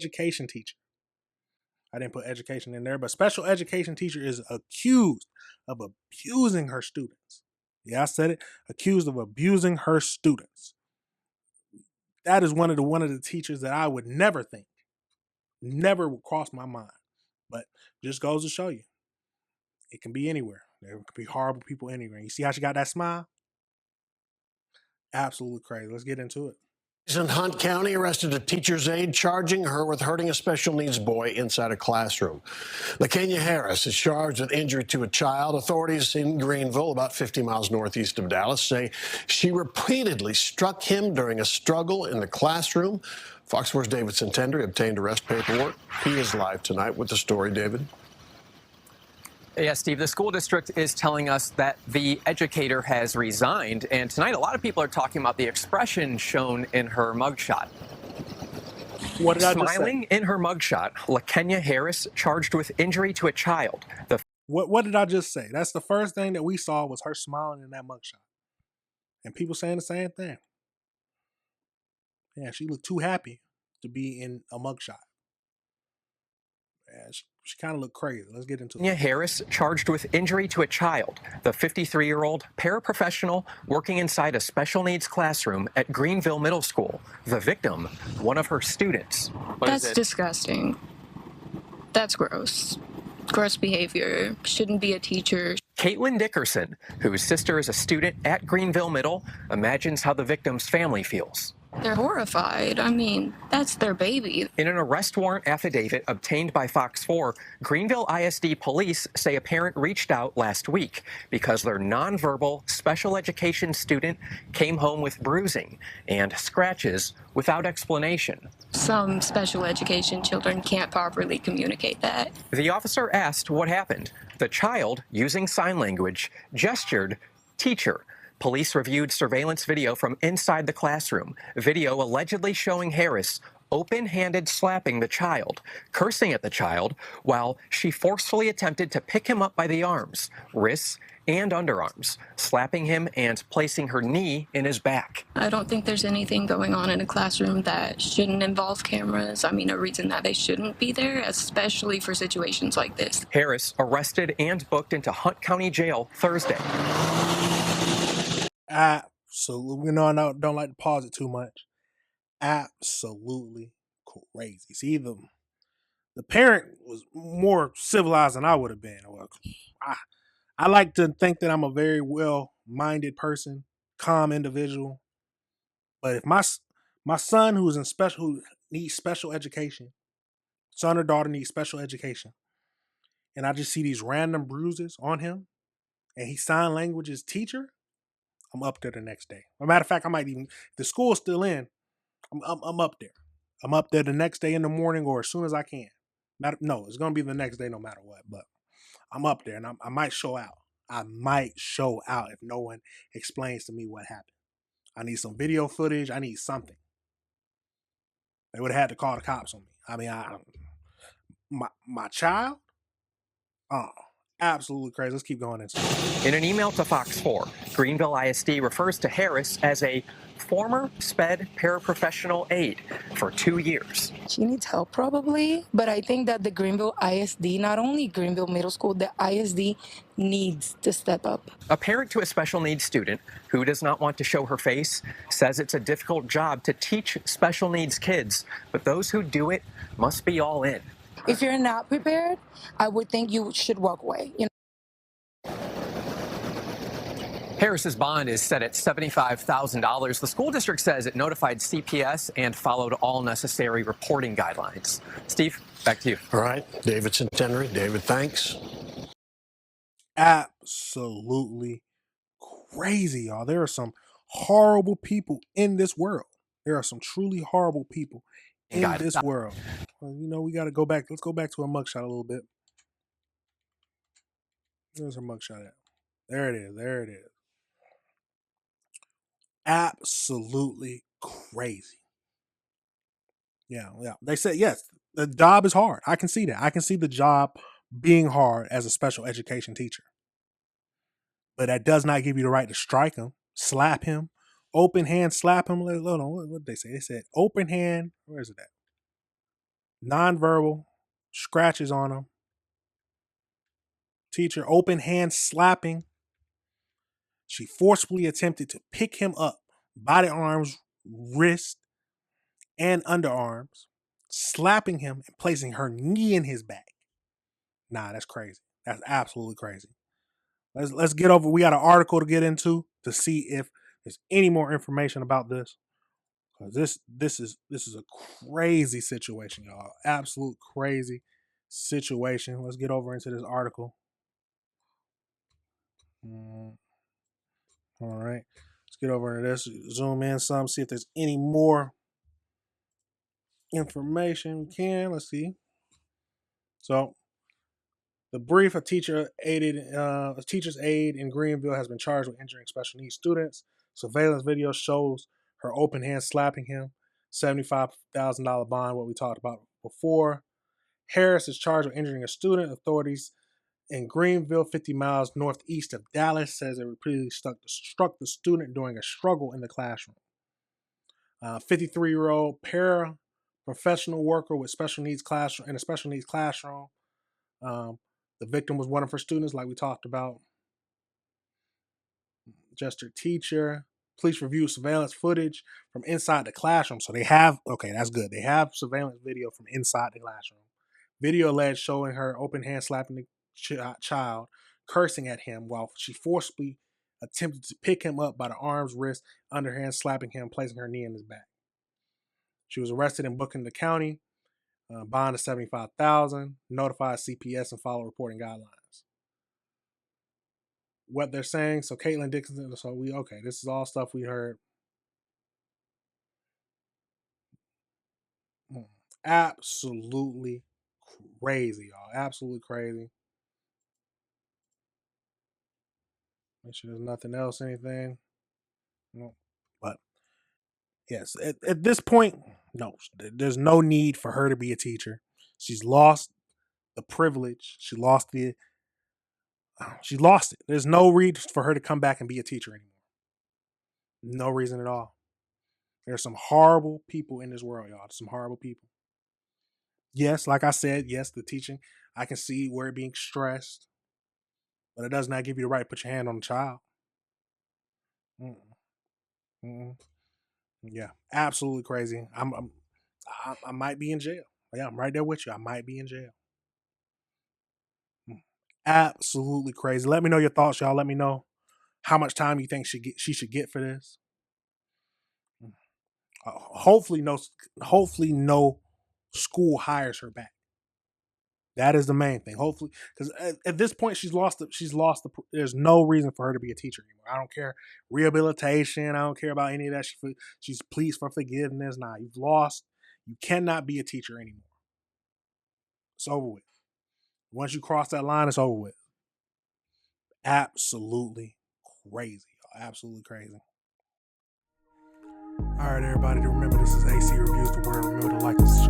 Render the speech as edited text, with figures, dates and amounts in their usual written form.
education teacher. I didn't put education in there, but special education teacher is accused of abusing her students. Yeah, I said it. Accused of abusing her students. That is one of the teachers that I would never think, never would cross my mind. But just goes to show you, it can be anywhere. There can be horrible people anywhere. You see how she got that smile? Absolutely crazy. Let's get into it. In Hunt County arrested a teacher's aide, charging her with hurting a special needs boy inside a classroom. LaKenya Harris is charged with injury to a child. Authorities in Greenville, about 50 miles northeast of Dallas, say she repeatedly struck him during a struggle in the classroom. Fox 4's David Santendry obtained arrest paperwork. He is live tonight with the story. David. Yes, Steve, the school district is telling us that the educator has resigned, and tonight a lot of people are talking about the expression shown in her mugshot. What did I just say? Smiling in her mugshot, LaKenya Harris charged with injury to a child. What did I just say? That's the first thing that we saw was her smiling in that mugshot. And people saying the same thing. Yeah, she looked too happy to be in a mugshot. Yeah, she kind of looked crazy. Let's get into it. Harris charged with injury to a child. The 53-year-old paraprofessional working inside a special needs classroom at Greenville Middle School. The victim, one of her students. That's disgusting. That's gross. Gross behavior. Shouldn't be a teacher. Caitlin Dickerson, whose sister is a student at Greenville Middle, imagines how the victim's family feels. They're horrified. I mean, that's their baby. In an arrest warrant affidavit obtained by Fox 4, Greenville ISD police say a parent reached out last week because their nonverbal special education student came home with bruising and scratches without explanation. Some special education children can't properly communicate that. The officer asked what happened. The child, using sign language, gestured, "Teacher." Police reviewed surveillance video from inside the classroom, video allegedly showing Harris open-handed slapping the child, cursing at the child, while she forcefully attempted to pick him up by the arms, wrists, and underarms, slapping him and placing her knee in his back. I don't think there's anything going on in a classroom that shouldn't involve cameras. I mean, a reason that they shouldn't be there, especially for situations like this. Harris arrested and booked into Hunt County Jail Thursday. Absolutely. No, I don't like to pause it too much. Absolutely crazy. See, the parent was more civilized than I would have been. I like to think that I'm a very well-minded person, calm individual. But if my son who needs special education, son or daughter needs special education, and I just see these random bruises on him, and he's sign language's teacher, I'm up there the next day. As a matter of fact, I might even, if the school's still in, I'm up there. I'm up there the next day in the morning or as soon as I can. No, it's going to be the next day no matter what, but I'm up there and I might show out. I might show out if no one explains to me what happened. I need some video footage. I need something. They would have had to call the cops on me. I mean, my child? Oh, absolutely crazy. Let's keep going. In an email to Fox 4, Greenville ISD refers to Harris as a former SPED paraprofessional aide for 2 years. She needs help probably, but I think that the Greenville ISD, not only Greenville Middle School, the ISD needs to step up. A parent to a special needs student who does not want to show her face says it's a difficult job to teach special needs kids, but those who do it must be all in. If you're not prepared, I would think you should walk away. Harris's bond is set at $75,000. The school district says it notified CPS and followed all necessary reporting guidelines. Steve, back to you. All right, David Santendry. David, thanks. Absolutely crazy, y'all. There are some horrible people in this world. There are some truly horrible people in this world. Well, we got to go back. Let's go back to her mugshot a little bit. Where's her mugshot at? There it is. There it is. Absolutely crazy. Yeah. They said, yes, the job is hard. I can see that. I can see the job being hard as a special education teacher. But that does not give you the right to strike him, slap him, open hand slap him. Hold on, what did they say? They said open hand. Where is it at? nonverbal, scratches on him. Teacher open hand slapping. She forcefully attempted to pick him up by the arms, wrist, and underarms, slapping him and placing her knee in his back. Nah, that's crazy. That's absolutely crazy. Let's get over. We got an article to get into to see if there's any more information about this. Because this is a crazy situation, y'all. Absolute crazy situation. Let's get over into this article. All right. Let's get over into this. Zoom in some, see if there's any more information we can. Let's see. So the brief, a teacher's aide in Greenville has been charged with injuring special needs students. Surveillance video shows her open hand slapping him. $75,000 bond, what we talked about before. Harris is charged with injuring a student. Authorities in Greenville, 50 miles northeast of Dallas, says it repeatedly struck the student during a struggle in the classroom. 53-year-old paraprofessional worker with special needs classroom in a special needs classroom. The victim was one of her students, like we talked about. Just her teacher. Police reviewed surveillance footage from inside the classroom. So they have, okay, that's good. They have surveillance video from inside the classroom. Video alleged showing her open hand slapping the child, cursing at him while she forcibly attempted to pick him up by the arms, wrist, underhand, slapping him, placing her knee in his back. She was arrested in Buchanan County. Bond of $75,000. Notified CPS and follow reporting guidelines. What they're saying. So Caitlin Dixon. So this is all stuff we heard. Absolutely crazy, y'all. Absolutely crazy. Make sure there's nothing else, anything. No. But yes, at this point, no, there's no need for her to be a teacher. She's lost the privilege. She lost it. There's no reason for her to come back and be a teacher anymore. No reason at all. There's some horrible people in this world, y'all. Some horrible people. Yes, like I said, yes, the teaching, I can see where being stressed, but it does not give you the right to put your hand on a child. Yeah, absolutely crazy. I might be in jail. Yeah, I'm right there with you. I might be in jail. Absolutely crazy. Let me know your thoughts, y'all. Let me know how much time you think she should get for this. Hopefully no school hires her back. That is the main thing. Hopefully, because at this point she's lost. There's no reason for her to be a teacher anymore. I don't care rehabilitation. I don't care about any of that. She's pleased for forgiveness. Nah, you've lost. You cannot be a teacher anymore. It's over with. Once you cross that line, it's over with. Absolutely crazy. Absolutely crazy. All right, everybody. Remember, this is AC Reviews the Word. Remember to like this